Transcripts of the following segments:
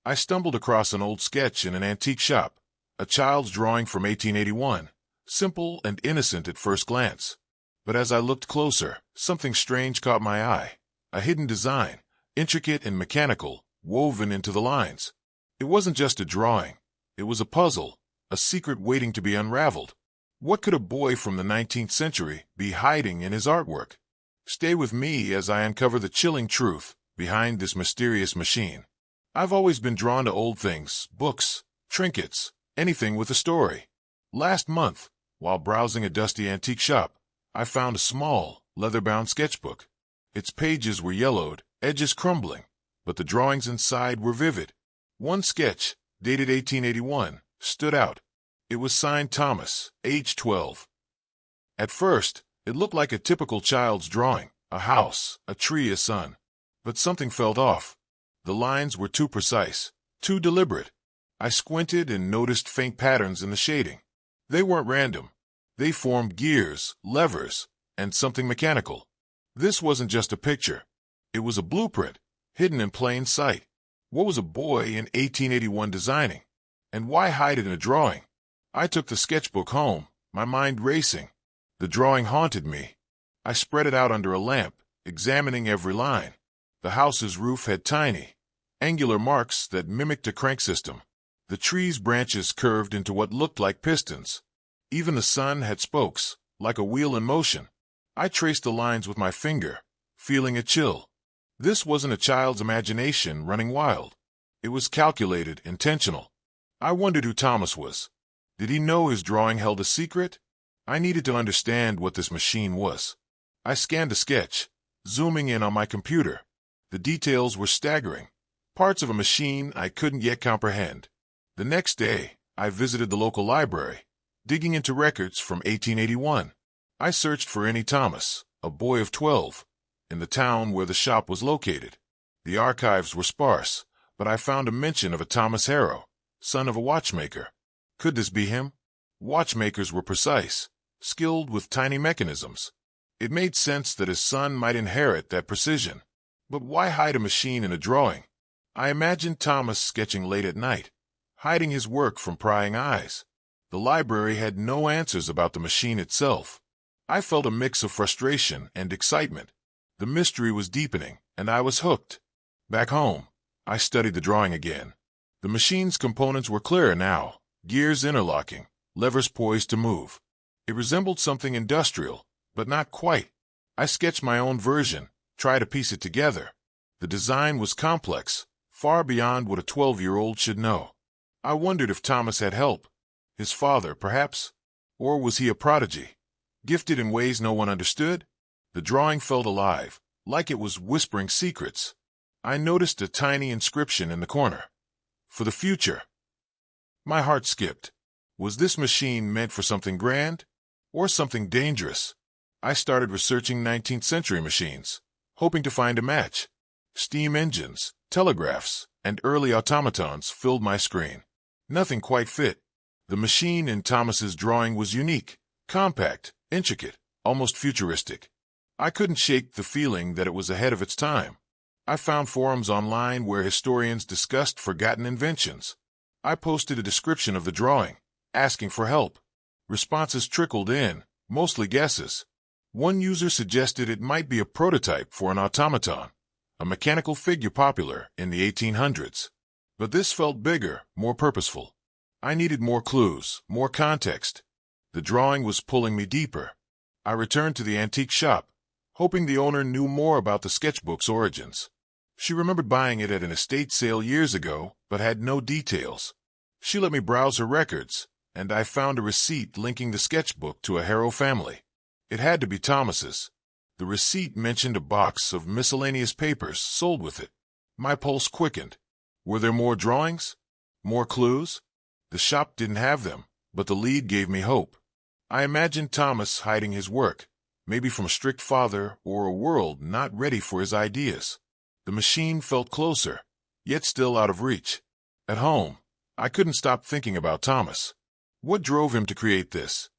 I stumbled across an old sketch in an antique shop, a child's drawing from 1881, simple and innocent at first glance. But as I looked closer, something strange caught my eye, a hidden design, intricate and mechanical, woven into the lines. It wasn't just a drawing. It was a puzzle, a secret waiting to be unraveled. What could a boy from the 19th century be hiding in his artwork? Stay with me as I uncover the chilling truth behind this mysterious machine. I've always been drawn to old things, books, trinkets, anything with a story. Last month, while browsing a dusty antique shop, I found a small, leather-bound sketchbook. Its pages were yellowed, edges crumbling, but the drawings inside were vivid. One sketch, dated 1881, stood out. It was signed Thomas, age 12. At first, it looked like a typical child's drawing, a house, a tree, a sun. But something felt off. The lines were too precise, too deliberate. I squinted and noticed faint patterns in the shading. They weren't random. They formed gears, levers, and something mechanical. This wasn't just a picture. It was a blueprint, hidden in plain sight. What was a boy in 1881 designing? And why hide it in a drawing? I took the sketchbook home, my mind racing. The drawing haunted me. I spread it out under a lamp, examining every line. The house's roof had tiny, angular marks that mimicked a crank system. The tree's branches curved into what looked like pistons. Even the sun had spokes, like a wheel in motion. I traced the lines with my finger, feeling a chill. This wasn't a child's imagination running wild. It was calculated, intentional. I wondered who Thomas was. Did he know his drawing held a secret? I needed to understand what this machine was. I scanned the sketch, zooming in on my computer. The details were staggering, parts of a machine I couldn't yet comprehend. The next day, I visited the local library, digging into records from 1881. I searched for any Thomas, a boy of 12, in the town where the shop was located. The archives were sparse, but I found a mention of a Thomas Harrow, son of a watchmaker. Could this be him? Watchmakers were precise, skilled with tiny mechanisms. It made sense that his son might inherit that precision. But why hide a machine in a drawing? I imagined Thomas sketching late at night, hiding his work from prying eyes. The library had no answers about the machine itself. I felt a mix of frustration and excitement. The mystery was deepening, and I was hooked. Back home, I studied the drawing again. The machine's components were clearer now, gears interlocking, levers poised to move. It resembled something industrial, but not quite. I sketched my own version, tried to piece it together. The design was complex, far beyond what a 12-year-old should know. I wondered if Thomas had help. His father, perhaps? Or was he a prodigy, gifted in ways no one understood? The drawing felt alive, like it was whispering secrets. I noticed a tiny inscription in the corner. For the future. My heart skipped. Was this machine meant for something grand? Or something dangerous? I started researching 19th century machines, hoping to find a match. Steam engines, telegraphs, and early automatons filled my screen. Nothing quite fit. The machine in Thomas's drawing was unique, compact, intricate, almost futuristic. I couldn't shake the feeling that it was ahead of its time. I found forums online where historians discussed forgotten inventions. I posted a description of the drawing, asking for help. Responses trickled in, mostly guesses. One user suggested it might be a prototype for an automaton, a mechanical figure popular in the 1800s. But this felt bigger, more purposeful. I needed more clues, more context. The drawing was pulling me deeper. I returned to the antique shop, hoping the owner knew more about the sketchbook's origins. She remembered buying it at an estate sale years ago, but had no details. She let me browse her records, and I found a receipt linking the sketchbook to a Harrow family. It had to be Thomas's. The receipt mentioned a box of miscellaneous papers sold with it. My pulse quickened. Were there more drawings? More clues? The shop didn't have them, but the lead gave me hope. I imagined Thomas hiding his work, maybe from a strict father or a world not ready for his ideas. The machine felt closer, yet still out of reach. At home, I couldn't stop thinking about Thomas. What drove him to create this?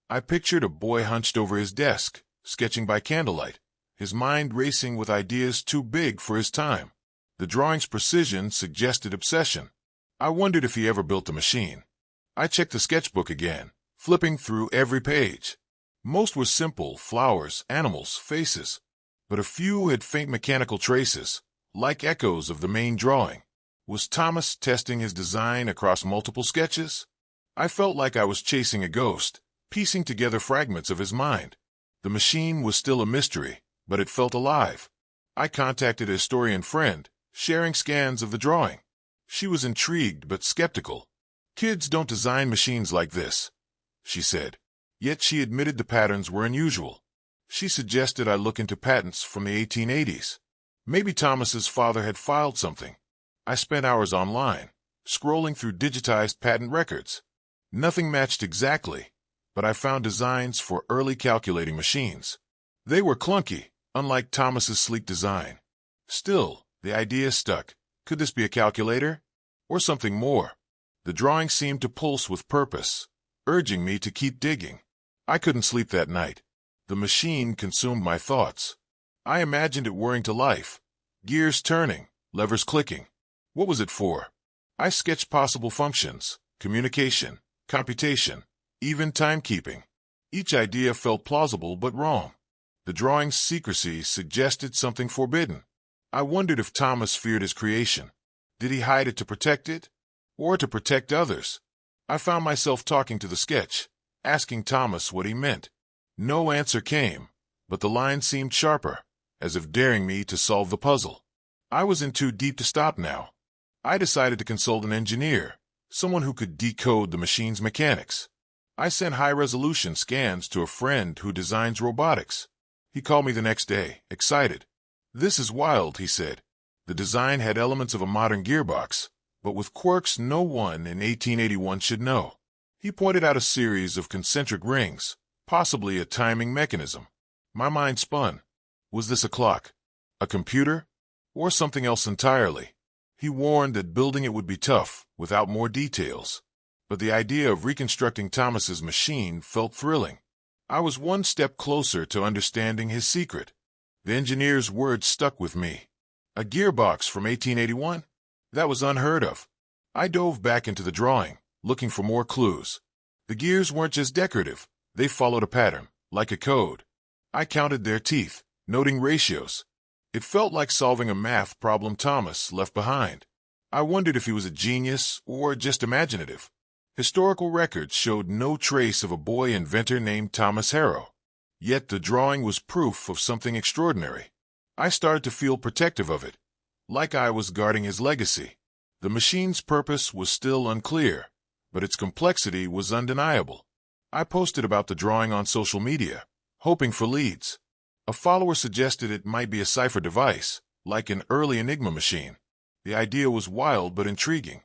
I pictured a boy hunched over his desk, sketching by candlelight, his mind racing with ideas too big for his time. The drawing's precision suggested obsession. I wondered if he ever built the machine. I checked the sketchbook again, flipping through every page. Most were simple: flowers, animals, faces. But a few had faint mechanical traces, like echoes of the main drawing. Was Thomas testing his design across multiple sketches? I felt like I was chasing a ghost, piecing together fragments of his mind. The machine was still a mystery, but it felt alive. I contacted a historian friend, sharing scans of the drawing. She was intrigued but skeptical. "Kids don't design machines like this," she said. Yet she admitted the patterns were unusual. She suggested I look into patents from the 1880s. Maybe Thomas's father had filed something. I spent hours online, scrolling through digitized patent records. Nothing matched exactly, but I found designs for early calculating machines. They were clunky, unlike Thomas's sleek design. Still, the idea stuck. Could this be a calculator? Or something more? The drawing seemed to pulse with purpose, urging me to keep digging. I couldn't sleep that night. The machine consumed my thoughts. I imagined it whirring to life, gears turning, levers clicking. What was it for? I sketched possible functions: communication, computation, even timekeeping. Each idea felt plausible but wrong. The drawing's secrecy suggested something forbidden. I wondered if Thomas feared his creation. Did he hide it to protect it? Or to protect others? I found myself talking to the sketch, asking Thomas what he meant. No answer came, but the lines seemed sharper, as if daring me to solve the puzzle. I was in too deep to stop now. I decided to consult an engineer, someone who could decode the machine's mechanics. I sent high-resolution scans to a friend who designs robotics. He called me the next day, excited. "This is wild," he said. The design had elements of a modern gearbox, but with quirks no one in 1881 should know. He pointed out a series of concentric rings, possibly a timing mechanism. My mind spun. Was this a clock? A computer? Or something else entirely? He warned that building it would be tough, without more details. But the idea of reconstructing Thomas's machine felt thrilling. I was one step closer to understanding his secret. The engineer's words stuck with me. A gearbox from 1881? That was unheard of. I dove back into the drawing, looking for more clues. The gears weren't just decorative. They followed a pattern, like a code. I counted their teeth, noting ratios. It felt like solving a math problem Thomas left behind. I wondered if he was a genius or just imaginative. Historical records showed no trace of a boy inventor named Thomas Harrow. Yet the drawing was proof of something extraordinary. I started to feel protective of it, like I was guarding his legacy. The machine's purpose was still unclear, but its complexity was undeniable. I posted about the drawing on social media, hoping for leads. A follower suggested it might be a cipher device, like an early Enigma machine. The idea was wild but intriguing.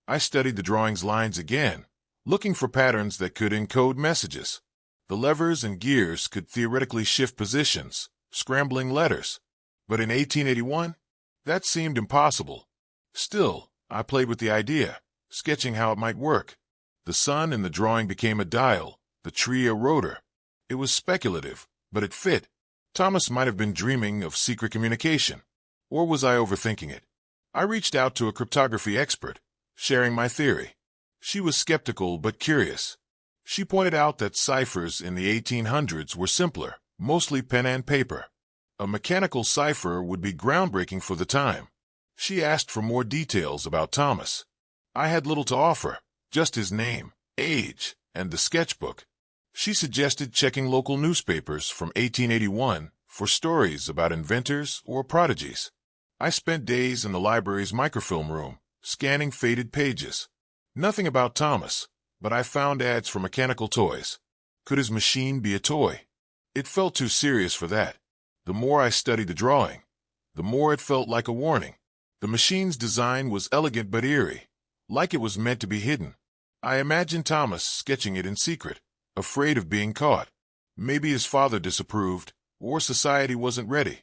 I studied the drawing's lines again, looking for patterns that could encode messages. The levers and gears could theoretically shift positions, scrambling letters. But in 1881, that seemed impossible. Still, I played with the idea, sketching how it might work. The sun in the drawing became a dial, the tree a rotor. It was speculative, but it fit. Thomas might have been dreaming of secret communication. Or was I overthinking it? I reached out to a cryptography expert, sharing my theory. She was skeptical but curious. She pointed out that ciphers in the 1800s were simpler, mostly pen and paper. A mechanical cipher would be groundbreaking for the time. She asked for more details about Thomas. I had little to offer, just his name, age, and the sketchbook. She suggested checking local newspapers from 1881 for stories about inventors or prodigies. I spent days in the library's microfilm room, scanning faded pages. Nothing about Thomas, but I found ads for mechanical toys. Could his machine be a toy? It felt too serious for that. The more I studied the drawing, the more it felt like a warning. The machine's design was elegant but eerie, like it was meant to be hidden. I imagined Thomas sketching it in secret, afraid of being caught. Maybe his father disapproved, or society wasn't ready.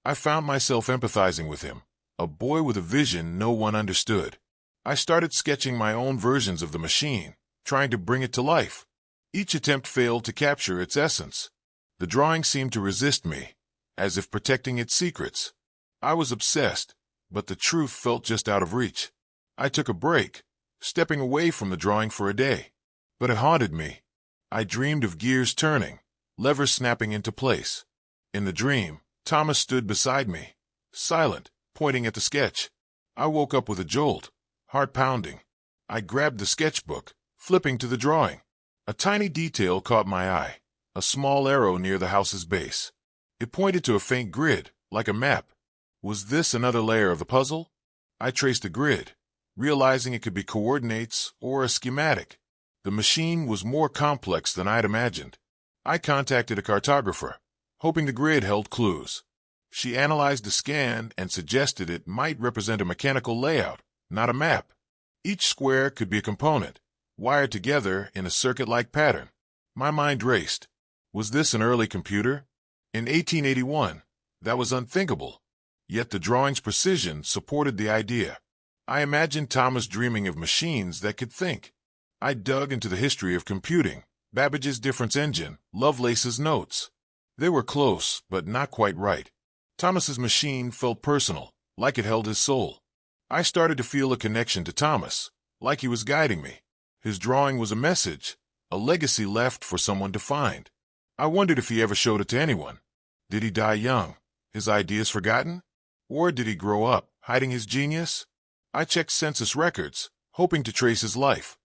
I found myself empathizing with him, a boy with a vision no one understood. I started sketching my own versions of the machine, trying to bring it to life. Each attempt failed to capture its essence. The drawing seemed to resist me, as if protecting its secrets. I was obsessed, but the truth felt just out of reach. I took a break, stepping away from the drawing for a day. But it haunted me. I dreamed of gears turning, levers snapping into place. In the dream, Thomas stood beside me, silent, pointing at the sketch. I woke up with a jolt, heart pounding. I grabbed the sketchbook, flipping to the drawing. A tiny detail caught my eye, a small arrow near the house's base. It pointed to a faint grid, like a map. Was this another layer of the puzzle? I traced the grid, realizing it could be coordinates or a schematic. The machine was more complex than I'd imagined. I contacted a cartographer, hoping the grid held clues. She analyzed the scan and suggested it might represent a mechanical layout, not a map. Each square could be a component, wired together in a circuit-like pattern. My mind raced. Was this an early computer? In 1881, that was unthinkable. Yet the drawing's precision supported the idea. I imagined Thomas dreaming of machines that could think. I dug into the history of computing, Babbage's difference engine, Lovelace's notes. They were close, but not quite right. Thomas's machine felt personal, like it held his soul. I started to feel a connection to Thomas, like he was guiding me. His drawing was a message, a legacy left for someone to find. I wondered if he ever showed it to anyone. Did he die young, his ideas forgotten? Or did he grow up, hiding his genius? I checked census records, hoping to trace his life.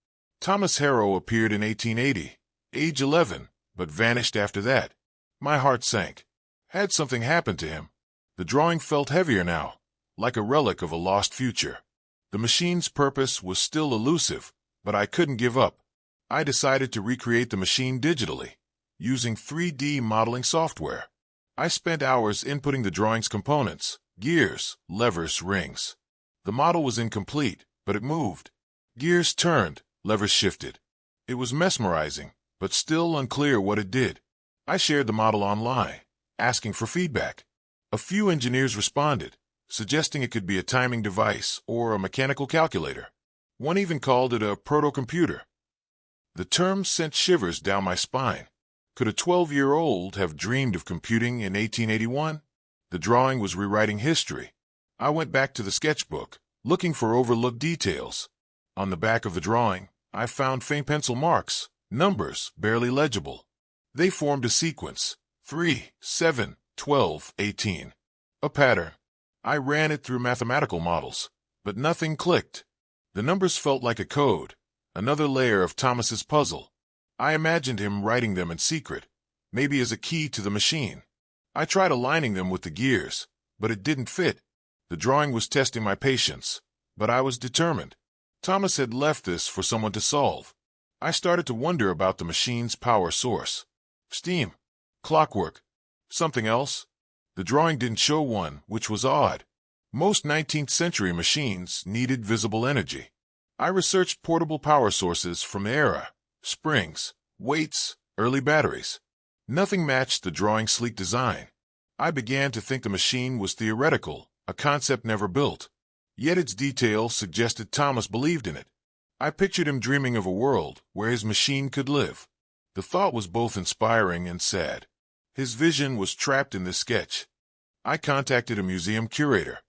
Thomas Harrow appeared in 1880, age 11, but vanished after that. My heart sank. Had something happened to him? The drawing felt heavier now, like a relic of a lost future. The machine's purpose was still elusive, but I couldn't give up. I decided to recreate the machine digitally, using 3D modeling software. I spent hours inputting the drawing's components, gears, levers, rings. The model was incomplete, but it moved. Gears turned, levers shifted. It was mesmerizing, but still unclear what it did. I shared the model online, asking for feedback. A few engineers responded, suggesting it could be a timing device or a mechanical calculator. One even called it a proto-computer. The term sent shivers down my spine. Could a 12-year-old have dreamed of computing in 1881? The drawing was rewriting history. I went back to the sketchbook, looking for overlooked details. On the back of the drawing, I found faint pencil marks, numbers barely legible. They formed a sequence, 3, 7, 12, 18. A pattern. I ran it through mathematical models, but nothing clicked. The numbers felt like a code, another layer of Thomas's puzzle. I imagined him writing them in secret, maybe as a key to the machine. I tried aligning them with the gears, but it didn't fit. The drawing was testing my patience, but I was determined. Thomas had left this for someone to solve. I started to wonder about the machine's power source. Steam, clockwork, something else? The drawing didn't show one, which was odd. Most 19th century machines needed visible energy. I researched portable power sources from the era, springs, weights, early batteries. Nothing matched the drawing's sleek design. I began to think the machine was theoretical, a concept never built. Yet its details suggested Thomas believed in it. I pictured him dreaming of a world where his machine could live. The thought was both inspiring and sad. His vision was trapped in this sketch. I contacted a museum curator,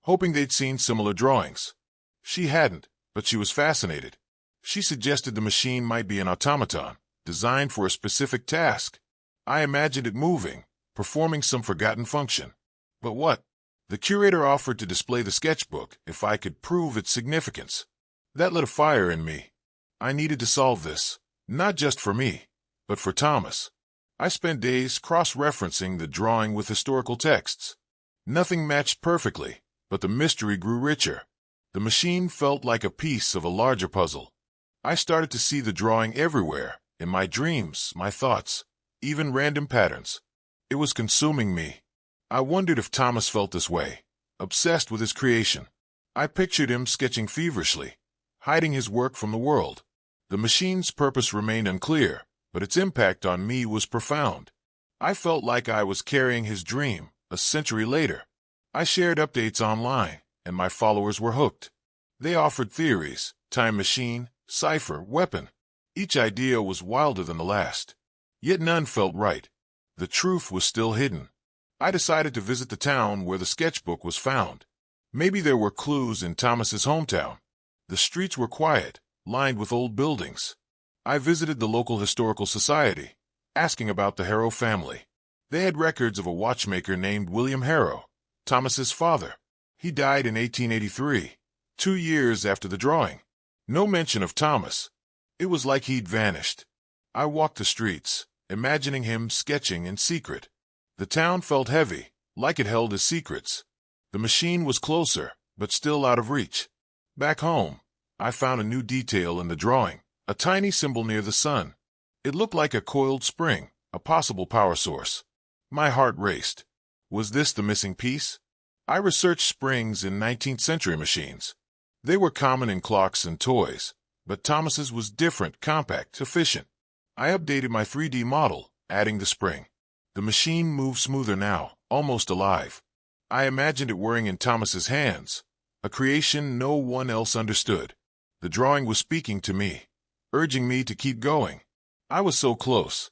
hoping they'd seen similar drawings. She hadn't, but she was fascinated. She suggested the machine might be an automaton, designed for a specific task. I imagined it moving, performing some forgotten function. But what? The curator offered to display the sketchbook if I could prove its significance. That lit a fire in me. I needed to solve this, not just for me, but for Thomas. I spent days cross-referencing the drawing with historical texts. Nothing matched perfectly, but the mystery grew richer. The machine felt like a piece of a larger puzzle. I started to see the drawing everywhere, in my dreams, my thoughts, even random patterns. It was consuming me. I wondered if Thomas felt this way, obsessed with his creation. I pictured him sketching feverishly, hiding his work from the world. The machine's purpose remained unclear, but its impact on me was profound. I felt like I was carrying his dream, a century later. I shared updates online, and my followers were hooked. They offered theories, time machine, cipher, weapon. Each idea was wilder than the last. Yet none felt right. The truth was still hidden. I decided to visit the town where the sketchbook was found. Maybe there were clues in Thomas's hometown. The streets were quiet, lined with old buildings. I visited the local historical society, asking about the Harrow family. They had records of a watchmaker named William Harrow, Thomas's father. He died in 1883, 2 years after the drawing. No mention of Thomas. It was like he'd vanished. I walked the streets, imagining him sketching in secret. The town felt heavy, like it held his secrets. The machine was closer, but still out of reach. Back home, I found a new detail in the drawing, a tiny symbol near the sun. It looked like a coiled spring, a possible power source. My heart raced. Was this the missing piece? I researched springs in 19th century machines. They were common in clocks and toys, but Thomas's was different, compact, efficient. I updated my 3D model, adding the spring. The machine moved smoother now, almost alive. I imagined it whirring in Thomas's hands, a creation no one else understood. The drawing was speaking to me, urging me to keep going. I was so close.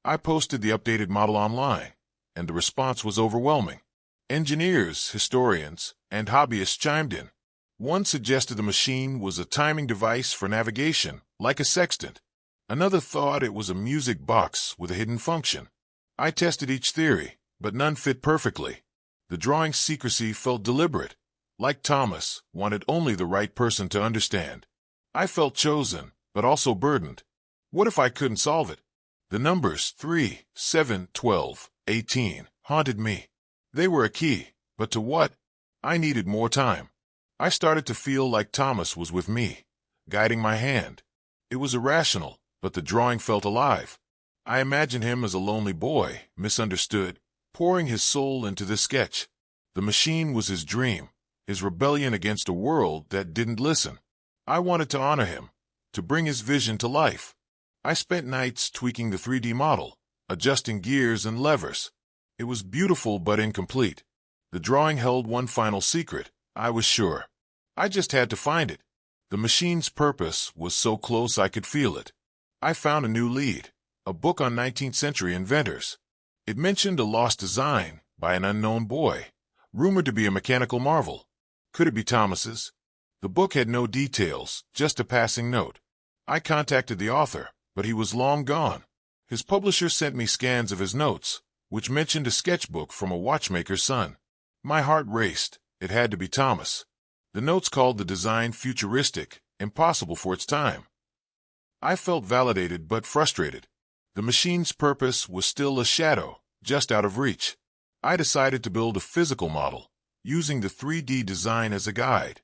I posted the updated model online, and the response was overwhelming. Engineers, historians, and hobbyists chimed in. One suggested the machine was a timing device for navigation, like a sextant. Another thought it was a music box with a hidden function. I tested each theory, but none fit perfectly. The drawing's secrecy felt deliberate, like Thomas wanted only the right person to understand. I felt chosen, but also burdened. What if I couldn't solve it? The numbers 3, 7, 12, 18 haunted me. They were a key, but to what? I needed more time. I started to feel like Thomas was with me, guiding my hand. It was irrational, but the drawing felt alive. I imagined him as a lonely boy, misunderstood, pouring his soul into this sketch. The machine was his dream, his rebellion against a world that didn't listen. I wanted to honor him, to bring his vision to life. I spent nights tweaking the 3D model, adjusting gears and levers. It was beautiful but incomplete. The drawing held one final secret, I was sure. I just had to find it. The machine's purpose was so close I could feel it. I found a new lead, a book on 19th century inventors. It mentioned a lost design by an unknown boy, rumored to be a mechanical marvel. Could it be Thomas's? The book had no details, just a passing note. I contacted the author, but he was long gone. His publisher sent me scans of his notes, which mentioned a sketchbook from a watchmaker's son. My heart raced. It had to be Thomas. The notes called the design futuristic, impossible for its time. I felt validated but frustrated. The machine's purpose was still a shadow, just out of reach. I decided to build a physical model, using the 3D design as a guide.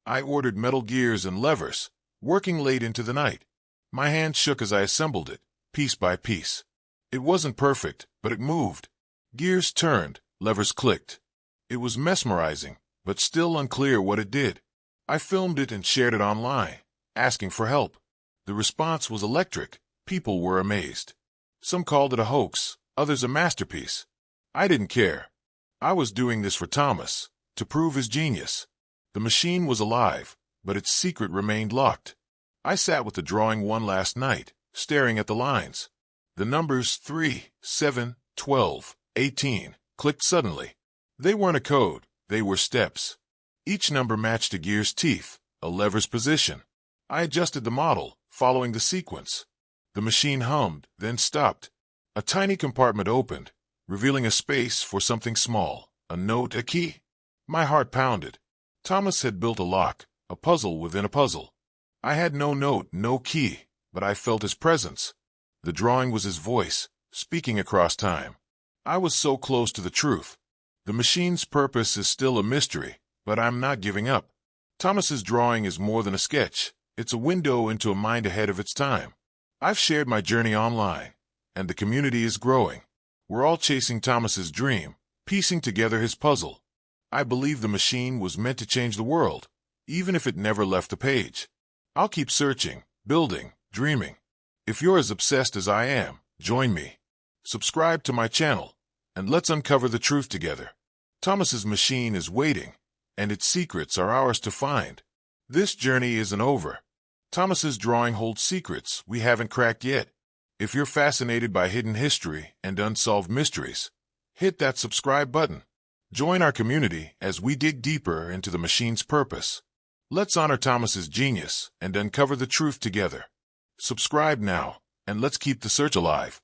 I ordered metal gears and levers, working late into the night. My hands shook as I assembled it, piece by piece. It wasn't perfect, but it moved. Gears turned, levers clicked. It was mesmerizing, but still unclear what it did. I filmed it and shared it online, asking for help. The response was electric. People were amazed. Some called it a hoax, others a masterpiece. I didn't care. I was doing this for Thomas, to prove his genius. The machine was alive, but its secret remained locked. I sat with the drawing one last night, staring at the lines. The numbers 3, 7, 12, 18 clicked suddenly. They weren't a code, they were steps. Each number matched a gear's teeth, a lever's position. I adjusted the model, following the sequence. The machine hummed, then stopped. A tiny compartment opened, revealing a space for something small, a note, a key. My heart pounded. Thomas had built a lock, a puzzle within a puzzle. I had no note, no key, but I felt his presence. The drawing was his voice, speaking across time. I was so close to the truth. The machine's purpose is still a mystery, but I'm not giving up. Thomas's drawing is more than a sketch. It's a window into a mind ahead of its time. I've shared my journey online, and the community is growing. We're all chasing Thomas's dream, piecing together his puzzle. I believe the machine was meant to change the world, even if it never left the page. I'll keep searching, building, dreaming. If you're as obsessed as I am, join me. Subscribe to my channel, and let's uncover the truth together. Thomas's machine is waiting, and its secrets are ours to find. This journey isn't over. Thomas's drawing holds secrets we haven't cracked yet. If you're fascinated by hidden history and unsolved mysteries, hit that subscribe button. Join our community as we dig deeper into the machine's purpose. Let's honor Thomas's genius and uncover the truth together. Subscribe now, and let's keep the search alive.